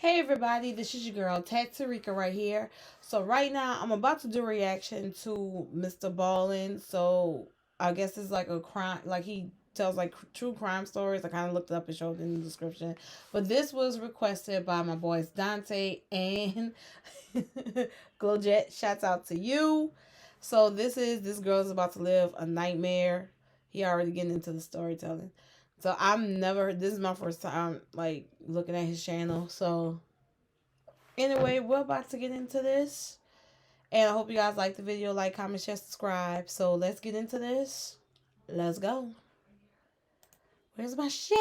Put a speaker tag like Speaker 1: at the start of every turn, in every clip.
Speaker 1: Hey everybody, this is your girl Tatsarika right here. So right now I'm about to do a reaction to Mr. Ballin. So I guess it's like a crime, like he tells like true crime stories. I kind of looked it up and showed it in the description. But this was requested by my boys Dante and Glowjet. Shouts out to you. So this girl is about to live a nightmare. He already getting into the storytelling. So this is my first time like looking at his channel. So anyway, we're about to get into this. And I hope you guys like the video, like, comment, share, subscribe. So let's get into this. Let's go. Where's my shit?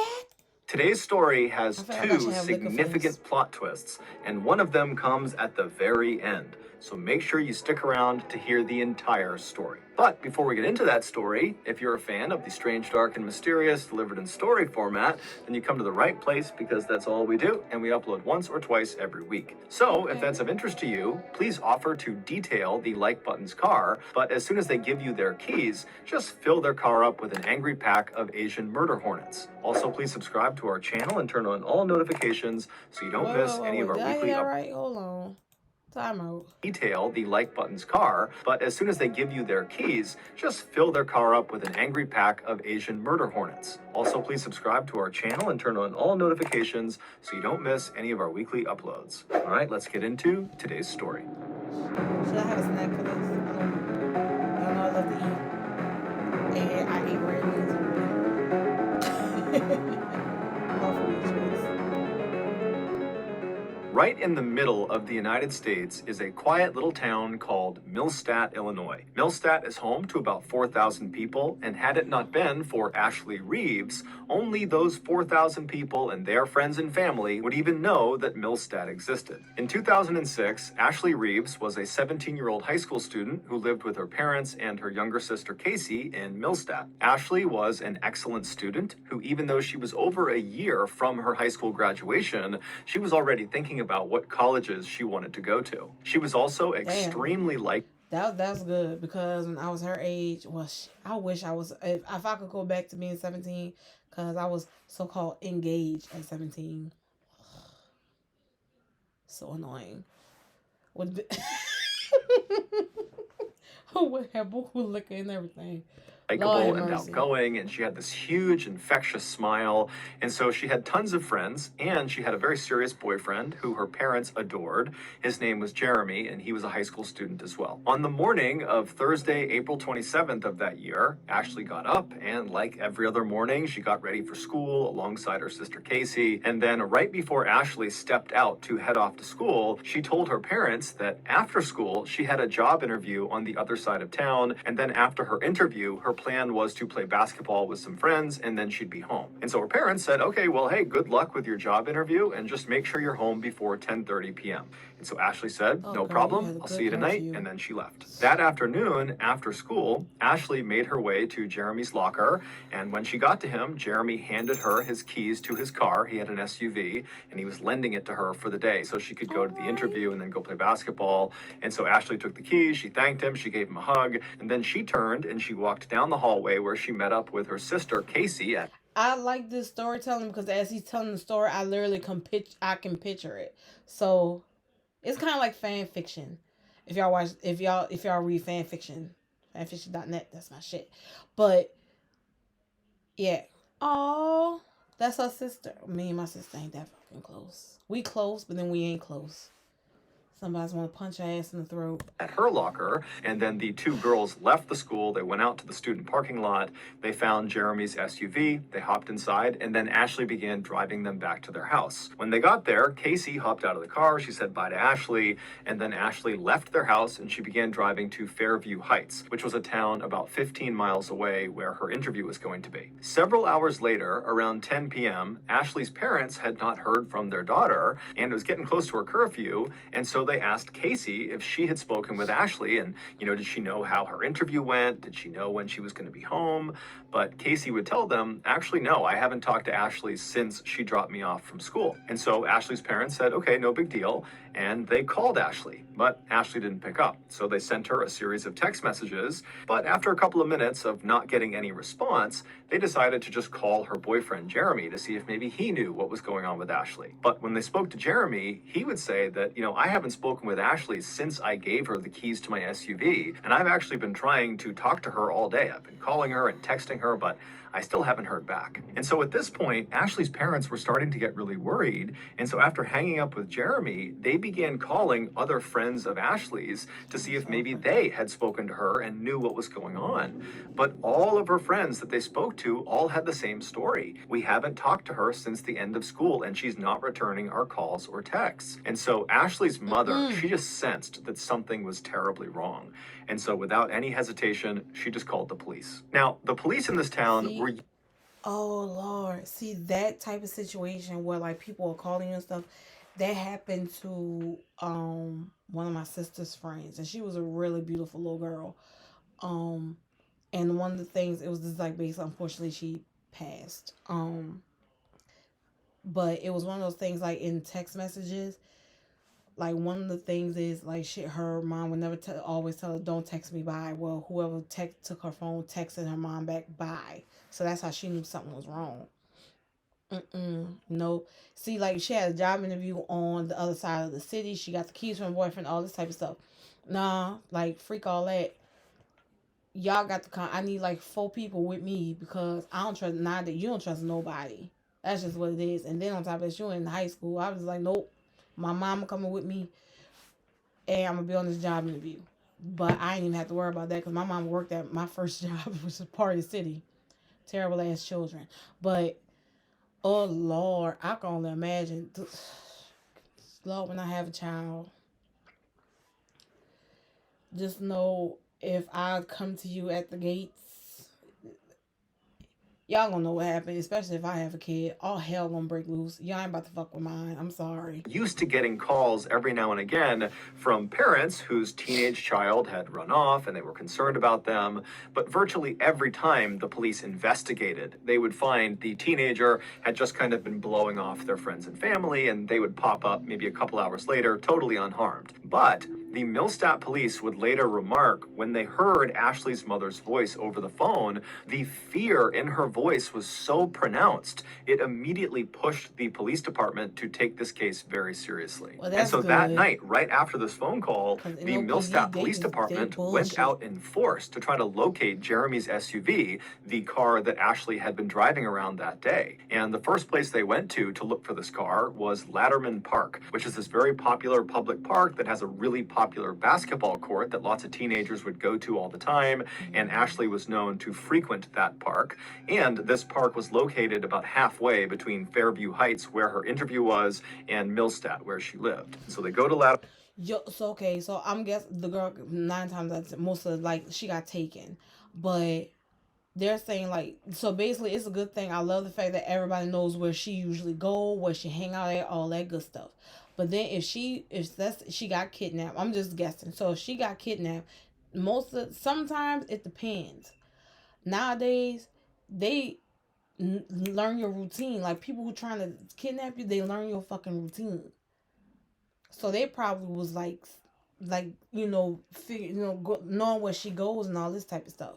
Speaker 2: Today's story has
Speaker 1: I feel like I
Speaker 2: two
Speaker 1: should have liquor for this.
Speaker 2: significant plot twists, and one of them comes at the very end. So make sure you stick around to hear the entire story. But before we get into that story, if you're a fan of the strange, dark, and mysterious delivered in story format, then you come to the right place because that's all we do, and we upload once or twice every week. So if that's of interest to you, please offer to detail the like button's car, but as soon as they give you their keys, just fill their car up with an angry pack of Asian murder hornets. Also, please subscribe to our channel and turn on all notifications so you don't miss any of our weekly uploads.
Speaker 1: Right, hold on. Time out.
Speaker 2: Detail the like button's car, but as soon as they give you their keys, just fill their car up with an angry pack of Asian murder hornets. Also, please subscribe to our channel and turn on all notifications so you don't miss any of our weekly uploads. All right, let's get into today's story.
Speaker 1: Should I have a snack for this? Y'all know I love to eat. And I eat red meats.
Speaker 2: Right in the middle of the United States is a quiet little town called Millstadt, Illinois. Millstadt is home to about 4,000 people, and had it not been for Ashley Reeves, only those 4,000 people and their friends and family would even know that Millstadt existed. In 2006, Ashley Reeves was a 17-year-old high school student who lived with her parents and her younger sister Casey in Millstadt. Ashley was an excellent student who, even though she was over a year from her high school graduation, she was already thinking about what colleges she wanted to go to. She was also extremely liked.
Speaker 1: That's good, because when I was her age, well, I wish I was, if I could go back to being 17, because I was so-called engaged at 17. So annoying. Would have buku liquor and everything.
Speaker 2: Likeable and outgoing, and she had this huge infectious smile, and so she had tons of friends, and she had a very serious boyfriend who her parents adored. His name was Jeremy, and he was a high school student as well. On the morning of Thursday, April 27th of that year, Ashley got up, and like every other morning, she got ready for school alongside her sister Casey, and then right before Ashley stepped out to head off to school, she told her parents that after school, she had a job interview on the other side of town, and then after her interview, her plan was to play basketball with some friends, and then she'd be home. And so her parents said, okay, well, hey, good luck with your job interview, and just make sure you're home before 10:30 p.m. And so Ashley said, no problem, I'll see you tonight, and then she left. That afternoon, after school, Ashley made her way to Jeremy's locker, and when she got to him, Jeremy handed her his keys to his car. He had an SUV, and he was lending it to her for the day so she could go to the interview and then go play basketball. And so Ashley took the keys, she thanked him, she gave him a hug, and then she turned and she walked down the hallway where she met up with her sister Casey.
Speaker 1: I like this storytelling because as he's telling the story, I literally can picture it. So it's kind of like fan fiction. If y'all read fan fiction, fanfiction.net, that's my shit. But yeah, oh, that's her sister. Me and my sister ain't that fucking close. We close, but then we ain't close. Somebody's want to punch her ass in the throat.
Speaker 2: At her locker, and then the two girls left the school. They went out to the student parking lot. They found Jeremy's SUV. They hopped inside, and then Ashley began driving them back to their house. When they got there, Casey hopped out of the car. She said bye to Ashley, and then Ashley left their house, and she began driving to Fairview Heights, which was a town about 15 miles away where her interview was going to be. Several hours later, around 10 p.m., Ashley's parents had not heard from their daughter, and it was getting close to her curfew, and so they asked Casey if she had spoken with Ashley and, did she know how her interview went? Did she know when she was going to be home? But Casey would tell them, actually, no, I haven't talked to Ashley since she dropped me off from school. And so Ashley's parents said, okay, no big deal. And they called Ashley, but Ashley didn't pick up. So they sent her a series of text messages. But after a couple of minutes of not getting any response, they decided to just call her boyfriend, Jeremy, to see if maybe he knew what was going on with Ashley. But when they spoke to Jeremy, he would say that, I haven't spoken with Ashley since I gave her the keys to my SUV. And I've actually been trying to talk to her all day. I've been calling her and texting her, but I still haven't heard back. And so at this point, Ashley's parents were starting to get really worried. And so after hanging up with Jeremy, they began calling other friends of Ashley's to see if maybe they had spoken to her and knew what was going on. But all of her friends that they spoke to all had the same story. We haven't talked to her since the end of school, and she's not returning our calls or texts. And so Ashley's mother, she just sensed that something was terribly wrong. And so without any hesitation, she just called the police. Now, the police in this town were...
Speaker 1: Oh, Lord. See, that type of situation where, like, people are calling you and stuff, that happened to one of my sister's friends. And she was a really beautiful little girl. And one of the things, it was just, like, basically, unfortunately, she passed. But it was one of those things, like, in text messages. Like, one of the things is, like, her mom would never always tell her, don't text me, bye. Well, whoever took her phone texted her mom back, bye. So that's how she knew something was wrong. No. See, like, she had a job interview on the other side of the city. She got the keys from her boyfriend, all this type of stuff. Nah, like, freak all that. Y'all got to come. I need, like, 4 people with me because I don't trust, neither. You don't trust nobody. That's just what it is. And then on top of that, you in high school. I was like, nope. My mama coming with me, and I'm going to be on this job interview. But I ain't even have to worry about that because my mom worked at my first job, which was Party City. Terrible ass children. But, oh, Lord, I can only imagine. Lord, when I have a child, just know if I come to you at the gates, y'all gonna know what happened, especially if I have a kid. All hell gonna break loose. Y'all ain't about to fuck with mine. I'm sorry.
Speaker 2: Used to getting calls every now and again from parents whose teenage child had run off and they were concerned about them. But virtually every time the police investigated, they would find the teenager had just kind of been blowing off their friends and family, and they would pop up maybe a couple hours later, totally unharmed. But the Millstadt police would later remark when they heard Ashley's mother's voice over the phone, the fear in her voice was so pronounced, it immediately pushed the police department to take this case very seriously.
Speaker 1: Well,
Speaker 2: and so
Speaker 1: good.
Speaker 2: That night, right after this phone call, the Millstadt Police Department went out in force to try to locate Jeremy's SUV, the car that Ashley had been driving around that day. And the first place they went to look for this car was Latterman Park, which is this very popular public park that has a really popular basketball court that lots of teenagers would go to all the time. And Ashley was known to frequent that park. And this park was located about halfway between Fairview Heights, where her interview was, and Millstadt, where she lived. So they go to
Speaker 1: Okay, so I'm guessing the girl 9 times out of most of like she got taken, but they're saying like, so basically it's a good thing. I love the fact that everybody knows where she usually go, where she hang out at, all that good stuff. But then if she got kidnapped, I'm just guessing. So if she got kidnapped, sometimes it depends. Nowadays, they learn your routine. Like people who trying to kidnap you, they learn your fucking routine. So they probably was like knowing where she goes and all this type of stuff.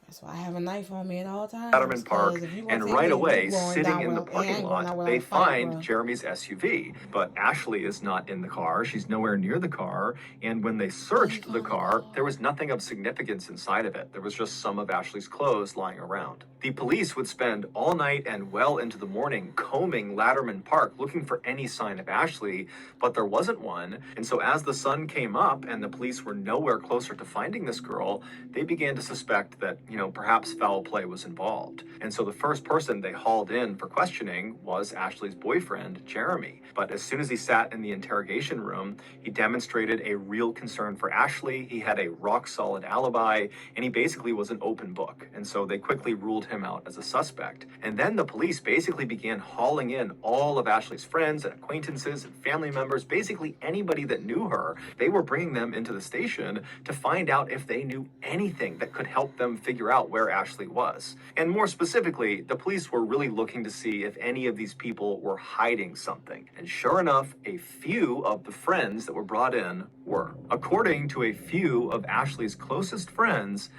Speaker 1: That's why I have a knife on me at all times.
Speaker 2: Latterman Park, and right away, sitting in the parking lot, they find Jeremy's SUV. But Ashley is not in the car. She's nowhere near the car. And when they searched the car, there was nothing of significance inside of it. There was just some of Ashley's clothes lying around. The police would spend all night and well into the morning combing Latterman Park, looking for any sign of Ashley, but there wasn't one. And so as the sun came up and the police were nowhere closer to finding this girl, they began to suspect that, perhaps foul play was involved. And so the first person they hauled in for questioning was Ashley's boyfriend, Jeremy. But as soon as he sat in the interrogation room, he demonstrated a real concern for Ashley. He had a rock solid alibi, and he basically was an open book. And so they quickly ruled him out as a suspect. And then the police basically began hauling in all of Ashley's friends and acquaintances and family members, basically anybody that knew her. They were bringing them into the station to find out if they knew anything that could help them figure out where Ashley was. And more specifically, the police were really looking to see if any of these people were hiding something. And sure enough, a few of the friends that were brought in were. According to a few of Ashley's closest friends,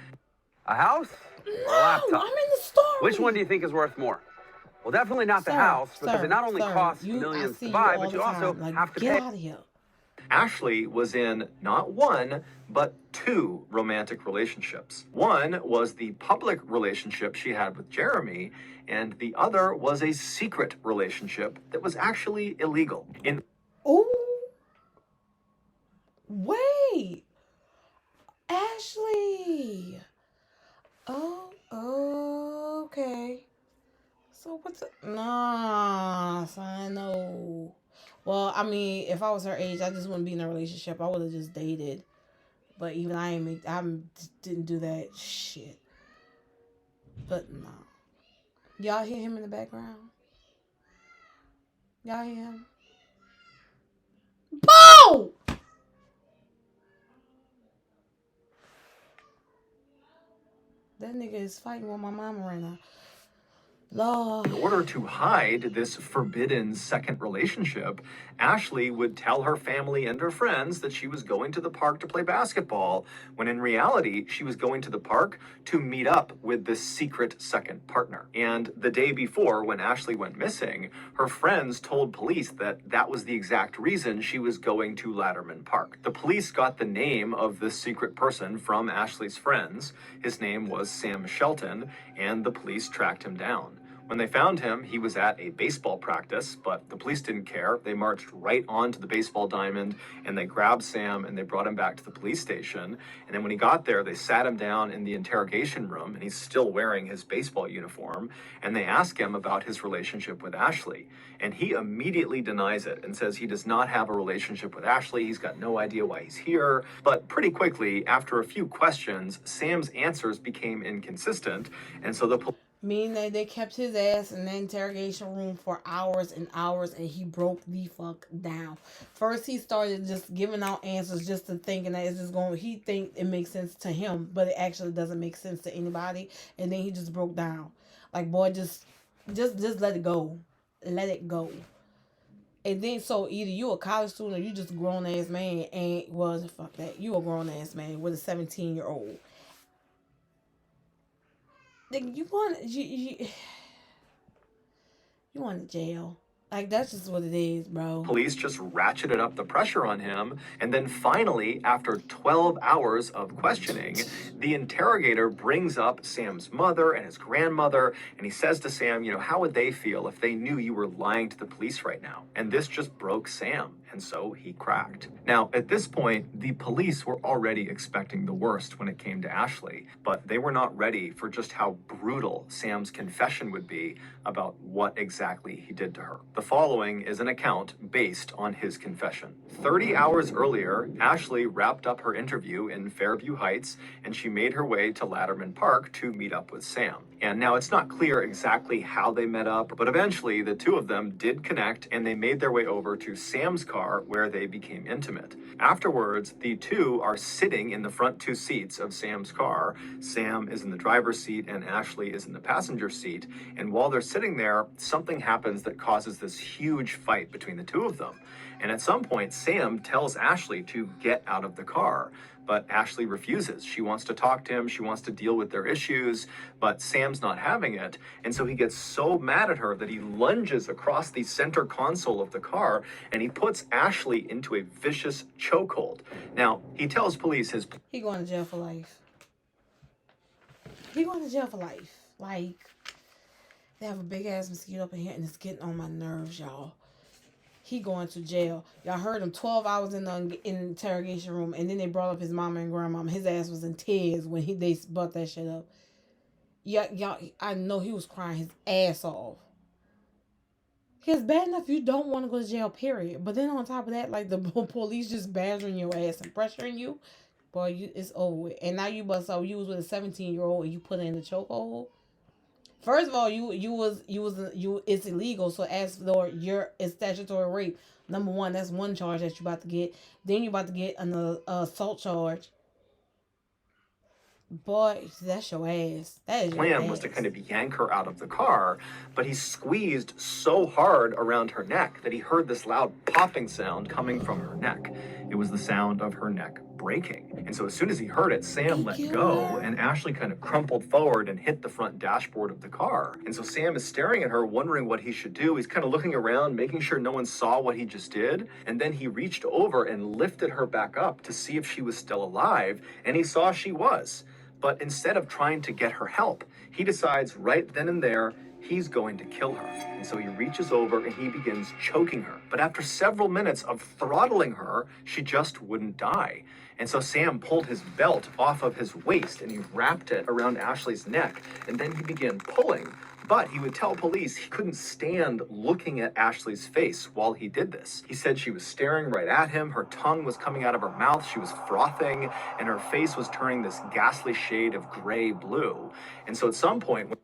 Speaker 3: a house or a
Speaker 1: No,
Speaker 3: laptop?
Speaker 1: I'm in the story.
Speaker 3: Which one do you think is worth more? Well, definitely not the house, because it not only costs millions to buy, but you also have to
Speaker 1: get
Speaker 3: pay.
Speaker 1: out of here.
Speaker 2: Ashley was in not one, but two romantic relationships. One was the public relationship she had with Jeremy, and the other was a secret relationship that was actually illegal.
Speaker 1: Oh, wait, Ashley. Oh, okay. So what's it? Nah, son, no. Well, I mean, if I was her age, I just wouldn't be in a relationship. I would have just dated. But even I didn't do that shit. But no. Y'all hear him in the background? Y'all hear him? Boom! That nigga is fighting with my mama right now. Lord.
Speaker 2: In order to hide this forbidden second relationship, Ashley would tell her family and her friends that she was going to the park to play basketball, when in reality, she was going to the park to meet up with this secret second partner. And the day before, when Ashley went missing, her friends told police that that was the exact reason she was going to Latterman Park. The police got the name of this secret person from Ashley's friends. His name was Sam Shelton, and the police tracked him down. When they found him, he was at a baseball practice, but the police didn't care. They marched right onto the baseball diamond, and they grabbed Sam and they brought him back to the police station. And then when he got there, they sat him down in the interrogation room, and he's still wearing his baseball uniform, and they ask him about his relationship with Ashley. And he immediately denies it and says he does not have a relationship with Ashley. He's got no idea why he's here. But pretty quickly, after a few questions, Sam's answers became inconsistent, and so the police
Speaker 1: Meaning they kept his ass in the interrogation room for hours and hours, and he broke the fuck down. First, he started just giving out answers just to thinking that it's just going. He think it makes sense to him, but it actually doesn't make sense to anybody. And then he just broke down, like, boy, just let it go, let it go. And then so either you a college student or you just a grown ass man, and fuck that, you a grown ass man with a 17-year-old. You want you want to jail. Like, that's just what it is, bro.
Speaker 2: Police just ratcheted up the pressure on him, and then finally, after 12 hours of questioning, the interrogator brings up Sam's mother and his grandmother, and he says to Sam, how would they feel if they knew you were lying to the police right now? And this just broke Sam, and so he cracked. Now, at this point, the police were already expecting the worst when it came to Ashley, but they were not ready for just how brutal Sam's confession would be about what exactly he did to her. The following is an account based on his confession. 30 hours earlier, Ashley wrapped up her interview in Fairview Heights, and she made her way to Latterman Park to meet up with Sam. And now it's not clear exactly how they met up, but eventually the two of them did connect, and they made their way over to Sam's car, where they became intimate. Afterwards, the two are sitting in the front two seats of Sam's car. Sam is in the driver's seat and Ashley is in the passenger seat. And while they're sitting there, something happens that causes this huge fight between the two of them. And at some point, Sam tells Ashley to get out of the car, but Ashley refuses. She wants to talk to him. She wants to deal with their issues, but Sam's not having it. And so he gets so mad at her that he lunges across the center console of the car, and he puts Ashley into a vicious chokehold. Now, he tells police
Speaker 1: he going to jail for life. He going to jail for life. Like, they have a big ass mosquito up in here, and it's getting on my nerves, y'all. He going to jail. Y'all heard him 12 hours in the interrogation room, and then they brought up his mama and grandmama. His ass was in tears when they brought that shit up. Yeah, I know he was crying his ass off. It's bad enough you don't want to go to jail, period. But then on top of that, like the police just badgering your ass and pressuring you, boy, it's over with. And now you bust out. You was with a 17-year-old and you put her in the chokehold. First of all, it's illegal. So as for it's statutory rape. Number one, that's one charge that you about to get. Then you about to get an assault charge. Boy, that's your ass. That is your
Speaker 2: plan
Speaker 1: ass.
Speaker 2: was to kind of yank her out of the car, but he squeezed so hard around her neck that he heard this loud popping sound coming from her neck. It was the sound of her neck breaking. And so as soon as he heard it, Sam let go, and Ashley kind of crumpled forward and hit the front dashboard of the car. And so Sam is staring at her, wondering what he should do. He's kind of looking around, making sure no one saw what he just did. And then he reached over and lifted her back up to see if she was still alive, and he saw she was. But instead of trying to get her help, he decides right then and there he's going to kill her. And so he reaches over and he begins choking her. But after several minutes of throttling her, she just wouldn't die. And so Sam pulled his belt off of his waist and he wrapped it around Ashley's neck. And then he began pulling. But he would tell police he couldn't stand looking at Ashley's face while he did this. He said she was staring right at him, her tongue was coming out of her mouth, she was frothing, and her face was turning this ghastly shade of gray-blue. And so at some point...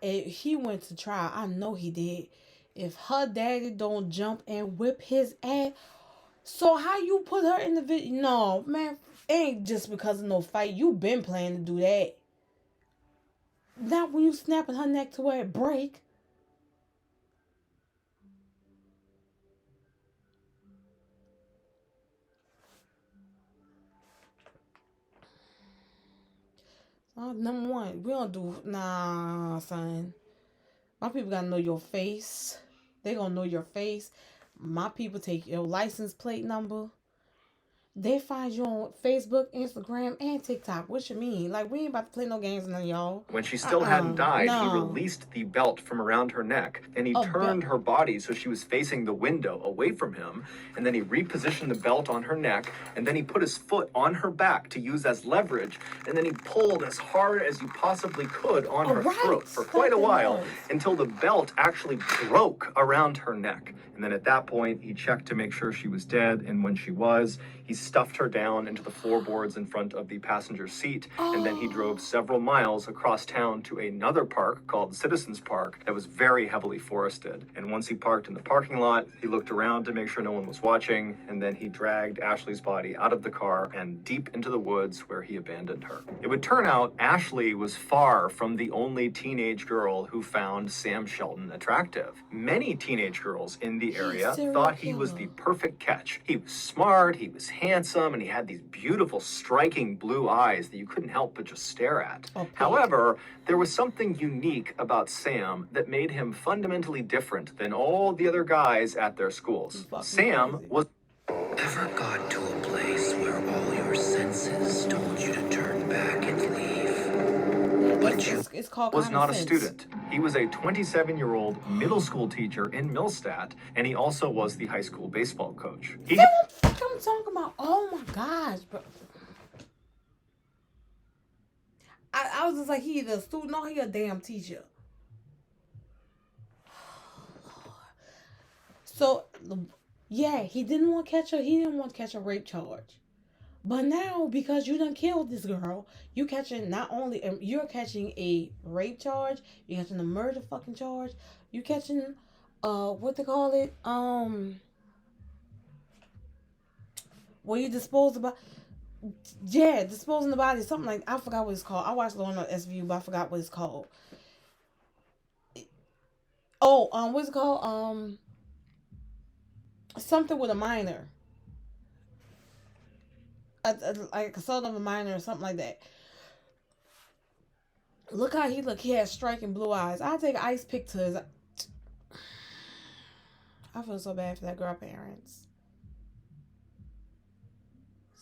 Speaker 1: He went to trial. I know he did. If her daddy don't jump and whip his ass, so how you put her in the video? No, man. Ain't just because of no fight. You been planning to do that. Not when you snapping her neck to where it break. Number one, we don't do... Nah, son. My people gotta know your face. They gonna know your face. My people take your license plate number. They find you on Facebook, Instagram, and TikTok. What you mean? Like, we ain't about to play no games with none of y'all.
Speaker 2: When she still hadn't died, he released the belt from around her neck, and he turned her body so she was facing the window away from him, and then he repositioned the belt on her neck, and then he put his foot on her back to use as leverage, and then he pulled as hard as you possibly could on her throat for quite a while, until the belt actually broke around her neck. And then at that point, he checked to make sure she was dead, and when she was, he stuffed her down into the floorboards in front of the passenger seat, and then he drove several miles across town to another park called Citizens Park that was very heavily forested. And once he parked in the parking lot, he looked around to make sure no one was watching, and then he dragged Ashley's body out of the car and deep into the woods where he abandoned her. It would turn out Ashley was far from the only teenage girl who found Sam Shelton attractive. Many teenage girls in the area thought he was the perfect catch. He was smart, he was handsome, and he had these beautiful, striking blue eyes that you couldn't help but just stare at. However, there was something unique about Sam that made him fundamentally different than all the other guys at their schools. Sam was...
Speaker 4: Ever got to a place where all your senses told you to turn back and leave? But you
Speaker 2: was not a student. He was a 27-year-old middle school teacher in Millstadt, and he also was the high school baseball coach.
Speaker 1: What the fuck I'm talking about? Oh my gosh, bro. I was just like, he either a student or he a damn teacher. So, yeah, he didn't want to catch her. He didn't want to catch a rape charge. But now, because you done killed this girl, you catching not only... You're catching a rape charge. You're catching a murder fucking charge. You catching... what they call it? Where you dispose about... Yeah, disposing the body. Something like... I forgot what it's called. I watched Law on SVU, but I forgot what it's called. What's it called? Something with a minor. Like assault of a minor or something like that. Look how he look. He has striking blue eyes. I'll take an ice pick to his... I feel so bad for that girl parents.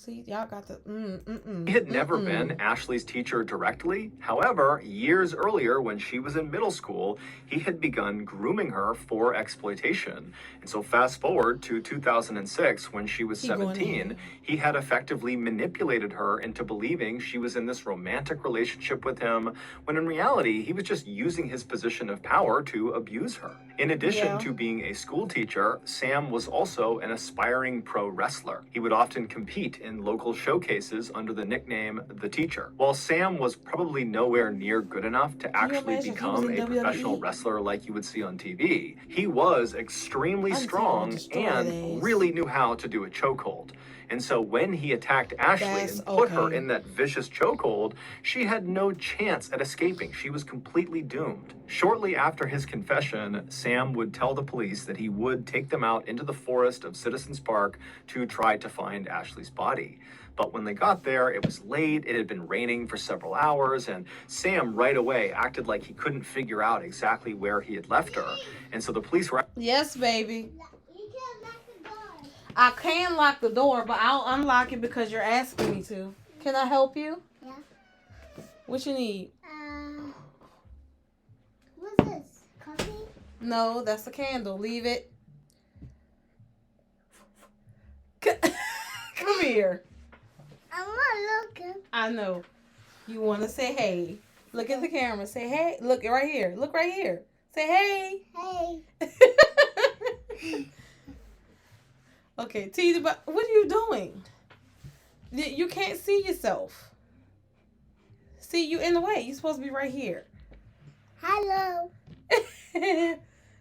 Speaker 1: See, y'all got the
Speaker 2: He had never been Ashley's teacher directly. However, years earlier, when she was in middle school, he had begun grooming her for exploitation. And so fast forward to 2006, when she was 17, he had effectively manipulated her into believing she was in this romantic relationship with him, when in reality, he was just using his position of power to abuse her. In addition to being a school teacher, Sam was also an aspiring pro wrestler. He would often compete in local showcases under the nickname The Teacher. While Sam was probably nowhere near good enough to actually become a professional wrestler like you would see on TV, he was extremely strong and really knew how to do a chokehold. And so when he attacked Ashley and put her in that vicious chokehold, she had no chance at escaping. She was completely doomed. Shortly after his confession, Sam would tell the police that he would take them out into the forest of Citizens Park to try to find Ashley's body. But when they got there, it was late, it had been raining for several hours, and Sam right away acted like he couldn't figure out exactly where he had left her. And so the police were...
Speaker 1: Yes, baby. I can lock the door, but I'll unlock it because you're asking me to. Can I help you?
Speaker 5: Yeah.
Speaker 1: What you need?
Speaker 5: What's this? Coffee?
Speaker 1: No, that's a candle. Leave it. Come here.
Speaker 5: I'm not looking.
Speaker 1: I know. You want to say hey. Look at the camera. Say hey. Look right here. Look right here. Say hey.
Speaker 5: Hey.
Speaker 1: Okay, T, but what are you doing? You can't see yourself. See, you in the way. You're supposed to be right here.
Speaker 5: Hello.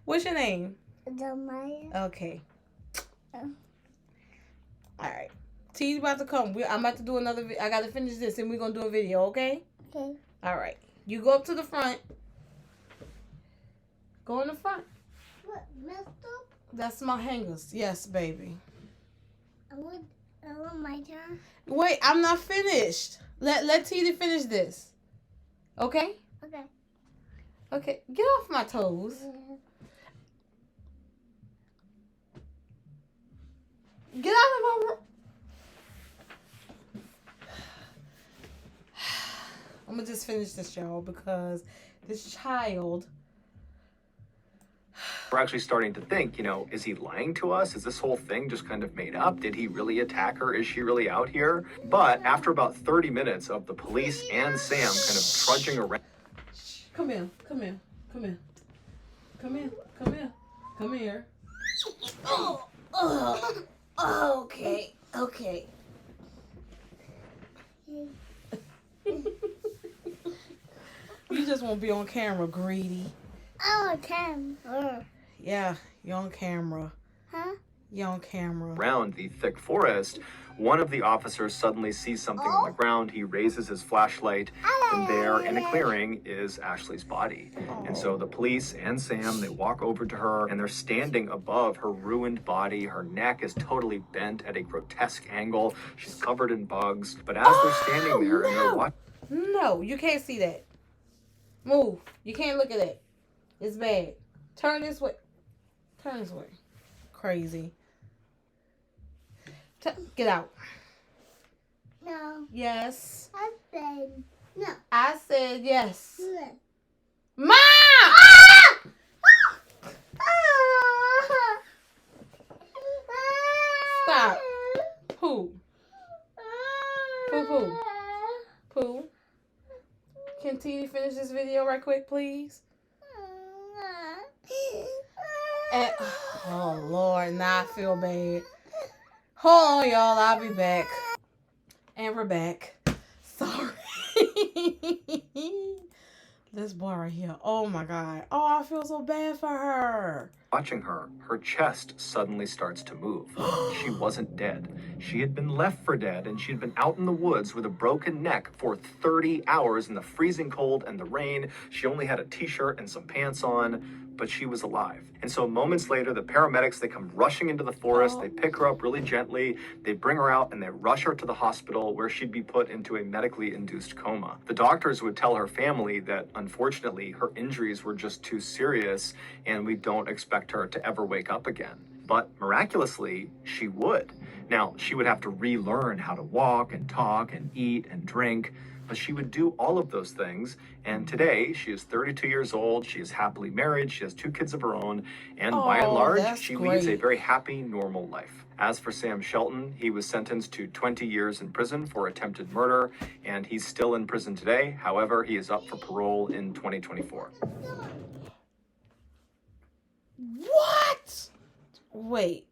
Speaker 1: What's your name?
Speaker 5: Jeremiah.
Speaker 1: Okay. All right. T's about to come. I'm about to do another video. I got to finish this and we're going to do a video, okay?
Speaker 5: Okay.
Speaker 1: All right. You go up to the front. Go in the front.
Speaker 5: What, messed up?
Speaker 1: That's my hangers. Yes, baby.
Speaker 5: I want my turn.
Speaker 1: Wait, I'm not finished. Let T finish this. Okay?
Speaker 5: Okay.
Speaker 1: Okay. Get off my toes. Get out of my room. I'm going to just finish this, y'all, because this child...
Speaker 2: We're actually starting to think, is he lying to us? Is this whole thing just kind of made up? Did he really attack her? Is she really out here? But after about 30 minutes of the police and Sam kind of trudging around...
Speaker 1: Come here. Come here. Come here. Come here. Come here. Come here. Oh, okay. Okay. You just won't be on camera, greedy.
Speaker 5: Oh, camera.
Speaker 1: Yeah, you're on camera.
Speaker 5: Huh?
Speaker 1: You're on camera.
Speaker 2: Around the thick forest, one of the officers suddenly sees something on the ground. He raises his flashlight, and there in a clearing is Ashley's body. And so the police and Sam, they walk over to her, and they're standing above her ruined body. Her neck is totally bent at a grotesque angle. She's covered in bugs. But as they're standing there and they're watching...
Speaker 1: No, you can't see that. Move. You can't look at it. It's bad. Turn this way. Turn this way. Crazy. Get out.
Speaker 5: No.
Speaker 1: Yes.
Speaker 5: I said no.
Speaker 1: I said yes.
Speaker 5: No.
Speaker 1: Mom! Stop. Pooh. Pooh. Pooh. Can Titi finish this video right quick, please? And, oh, Lord, now I feel bad. Hold on, y'all. I'll be back. And we're back. Sorry. This boy right here. Oh, my God. Oh, I feel so bad for her.
Speaker 2: Watching her, her chest suddenly starts to move. She wasn't dead. She had been left for dead, and she'd been out in the woods with a broken neck for 30 hours in the freezing cold and the rain. She only had a t-shirt and some pants on, but she was alive. And so moments later, the paramedics, they come rushing into the forest. They pick her up really gently. They bring her out and they rush her to the hospital where she'd be put into a medically induced coma. The doctors would tell her family that unfortunately her injuries were just too serious and we don't expect her to ever wake up again. but miraculously, she would. Now, she would have to relearn how to walk and talk and eat and drink, but she would do all of those things. And today, she is 32 years old. She is happily married. She has 2 kids of her own. And by and large, she leads a very happy, normal life. As for Sam Shelton, he was sentenced to 20 years in prison for attempted murder, and he's still in prison today. However, he is up for parole in 2024.
Speaker 1: What? Wait.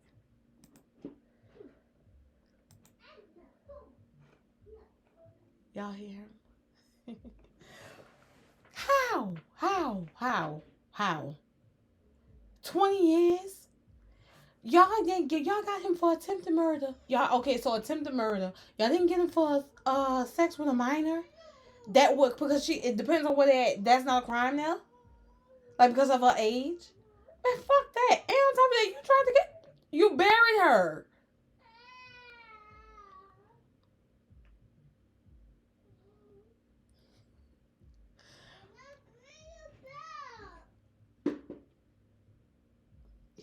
Speaker 1: Y'all hear him? How? 20 years? Y'all got him for attempted murder. So attempted murder. Y'all didn't get him for sex with a minor? That would, because it depends on whether that's not a crime now? Like, because of her age? Man, fuck that. And on top of that, you buried her.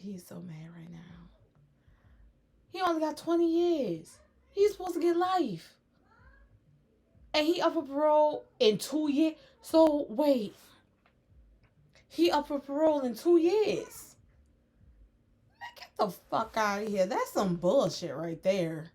Speaker 1: He's so mad right now. He only got 20 years. He's supposed to get life. And he up for parole in 2 years. So, wait. He up for parole in 2 years. Man, get the fuck out of here. That's some bullshit right there.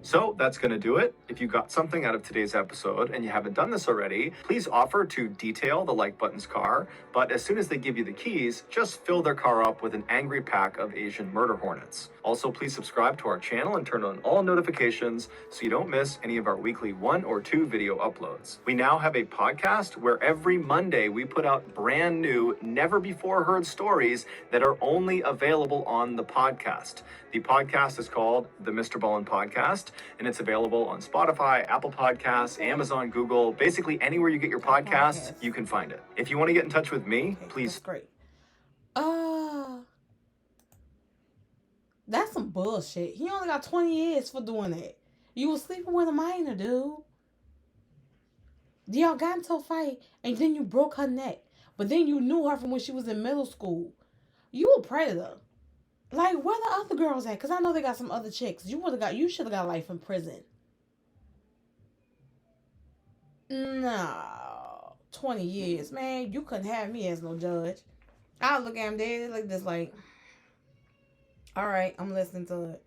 Speaker 2: So that's going to do it. If you got something out of today's episode and you haven't done this already, please offer to detail the Like Button's car. But as soon as they give you the keys, just fill their car up with an angry pack of Asian murder hornets. Also, please subscribe to our channel and turn on all notifications so you don't miss any of our weekly 1 or 2 video uploads. We now have a podcast where every Monday we put out brand new, never before heard stories that are only available on the podcast. The podcast is called The Mr. Ballin Podcast, and it's available on Spotify, Apple Podcasts, Amazon, Google, basically anywhere you get your podcasts, you can find it. If you want to get in touch with me, please.
Speaker 1: That's great. That's some bullshit. He only got 20 years for doing that. You was sleeping with a minor, dude. Y'all got into a fight, and then you broke her neck. But then you knew her from when she was in middle school. You a predator. Like, where the other girls at? Because I know they got some other chicks. You should have got life in prison. No. 20 years. Man, you couldn't have me as no judge. I'll look at him dead like this, like, all right, I'm listening to it.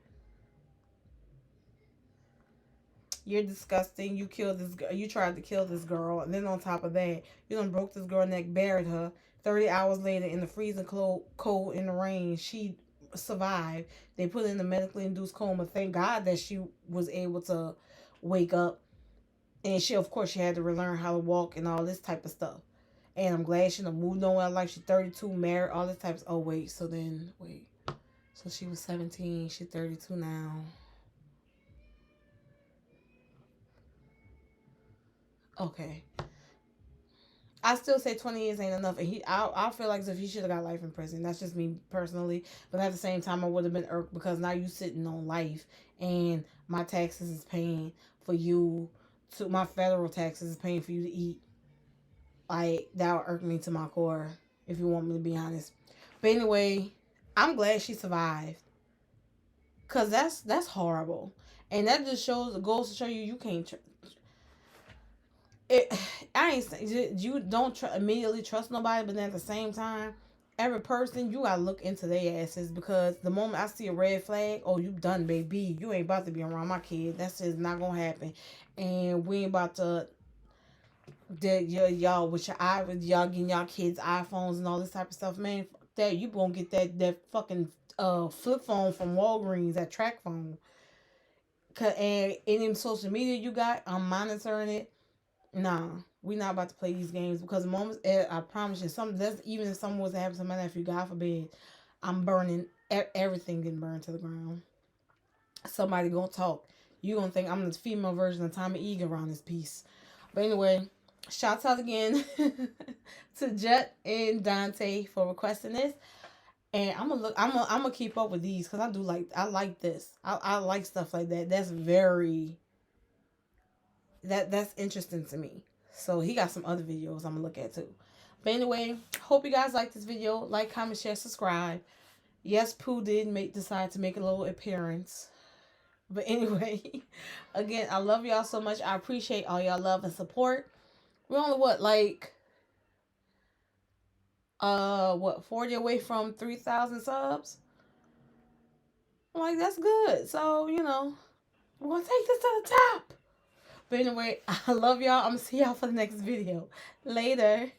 Speaker 1: You're disgusting. You killed this girl. You tried to kill this girl. And then on top of that, you done broke this girl's neck, buried her. 30 hours later in the freezing cold in the rain, she survived. They put her in the medically induced coma. Thank God that she was able to wake up. And she, of course, she had to relearn how to walk and all this type of stuff. And I'm glad she done moved on in life. She's 32, married, all this type of... Oh, wait. So she was 17. She's 32 now. Okay. I still say 20 years ain't enough. And I feel like as if he should have got life in prison. That's just me personally. But at the same time, I would have been irked because now you sitting on life. And my taxes is paying for you to... My federal taxes is paying for you to eat. Like, that would irk me to my core, if you want me to be honest. But anyway, I'm glad she survived. Because that's horrible. And that just goes to show you can't... I ain't saying you don't immediately trust nobody, but then at the same time, every person, you gotta look into their asses, because the moment I see a red flag, oh, you done, baby. You ain't about to be around my kid. That's just not gonna happen. And we ain't about to... y'all with y'all getting y'all kids iPhones and all this type of stuff, man. That you gonna get that fucking flip phone from Walgreens, that track phone. And any social media you got, I'm monitoring it. Nah, we not about to play these games, because the moment I promise you, even if something was to happen to my nephew, God forbid, I'm burning everything, getting burned to the ground. Somebody gonna talk. You gonna think I'm the female version of Tommy Egan around this piece. But anyway. Shouts out again to Jet and Dante for requesting this, and I'm gonna keep up with these, because I like this. I like stuff like that. That's that's interesting to me. So he got some other videos I'm gonna look at too. But anyway, hope you guys like this video. Like, comment, share, subscribe. Yes, Pooh did decide to make a little appearance. But anyway, again, I love y'all so much. I appreciate all y'all love and support. We're only what 40 away from 3,000 subs. Like, that's good. So, you know, we're gonna take this to the top. But anyway, I love y'all. I'm gonna see y'all for the next video. Later.